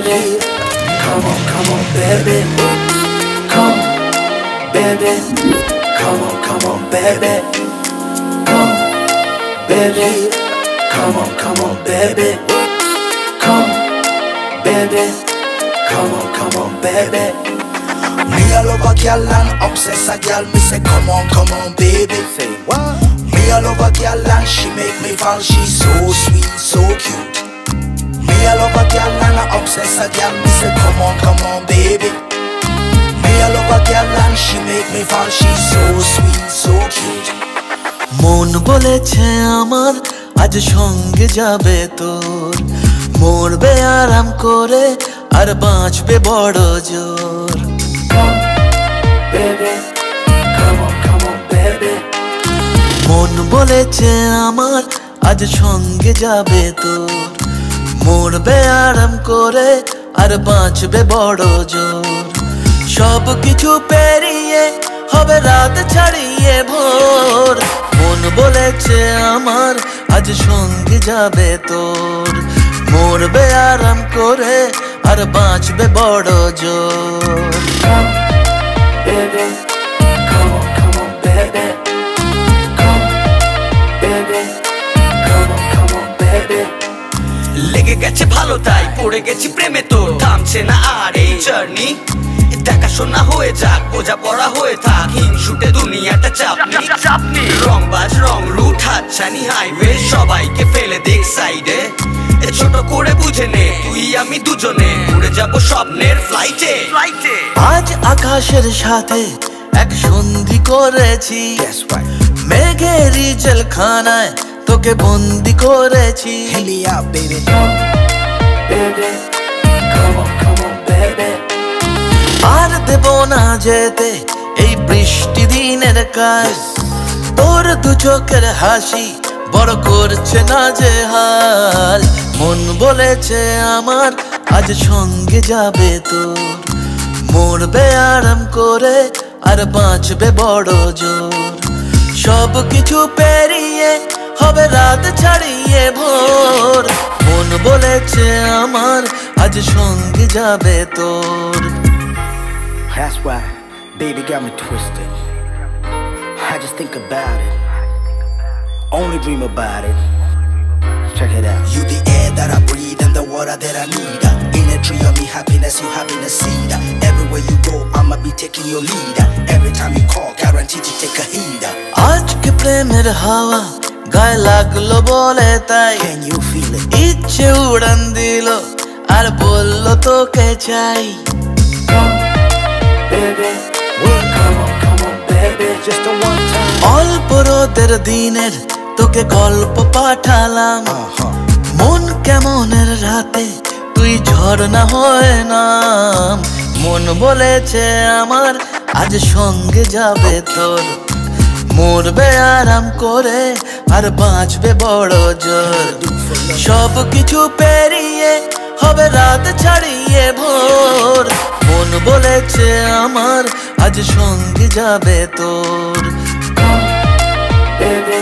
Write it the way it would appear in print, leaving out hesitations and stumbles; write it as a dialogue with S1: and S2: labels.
S1: baby. Come on, baby. Come, baby. Come on, baby. Come, baby. Come on, baby. Come, baby. Come on, baby.
S2: Me all over girl and obsess a girl. Me say come on, baby.
S1: Say what?
S2: Me all over girl and she make me fall. She's so sweet, so cute. Me all over girl and I obsess a girl. Me say come on, baby. Me all over girl and she make me fall. She's so sweet, so cute.
S3: মন বলেছে আমার আজ সঙ্গে যাবে তোর, মরবে আরাম করে আর বাঁচবে বড় জোর।
S1: Come, baby. Come on, baby.
S3: মন বলেছে আমার আজ সঙ্গে যাবে তোর, মরবে আরাম করে আর বাঁচবে বড় জোর। সব কিছু পেরিয়ে হবে রাত ছাড়িয়ে ভোর। মন বলেছে আমার আজ সঙ্গে যাবে তোর, মরবে আরাম করে আর বাঁচবে বড় জোর।
S1: Come, baby. Come on, baby. Come, baby. Come on, baby.
S4: লেগে গেছে ভালো তাই পড়ে গেছি প্রেমে, তোর থামছে না আর এই জার্নি। দেখাশোনা হয়ে যাক, বোঝা পড়া হয়ে থাক, হিংসুটে দুনিয়াটা চাপনি। রংবাজ রং রুট হাতছানি হাইওয়ে, সবাইকে ফেলে দেখ সাইডে। ছোট করে বুঝে নে তুই আমি দুজনে উড়ে যাব স্বপ্নের ফ্লাইটে।
S3: আজ আকাশের সাথে এক সন্ধি করেছি, মেঘের জেলখানায় তোকে বন্দি করেছি।
S2: Hit me out, baby.
S1: Come, baby. Come on, baby.
S3: আর দেব না যেতে এই বৃষ্টি দিনের কাজ, তোর দু চোখের হাসি বড় করছে না যে হাল। মন বলেছে আমার আজ সঙ্গে যাবে তোর, মরবে আরাম করে আর বাঁচবে বড় জোর। সব কিছু পেরিয়ে হবে রাত ছাড়িয়ে ভোর। মন বলেছে আমার আজ সঙ্গে যাবে তোর।
S2: That's why baby got me twisted. I just think about it, only dream about it. Check it out. You the air that I breathe and the water that I need. In a tree of me happiness, you having a seed. Everywhere you go, I'ma be taking your lead. Every time you call, guaranteed to take a heed.
S3: আজকে প্রেমের হাওয়া গায়ে লাগলো বলে তাই,
S2: Can you feel it?
S3: ইচ্ছে উড়ান দিল আর বললো তোকে চাই।
S1: Come, baby. Come on, baby.
S2: Just a one time.
S3: অল্প রোদের দিনের তোকে গল্প পাঠালাম, মন কেমনের রাতে তুই ঝর্ণা হয়ে নাম। মন বলেছে আমার আজ সঙ্গে যাবে তোর, মরবে আরাম করে আর বাঁচবে বড় জোর। সব কিছু পেরিয়ে হবে রাত ছাড়িয়ে ভোর। মন বলেছে আমার আজ সঙ্গে যাবে তোর।
S1: Come, baby.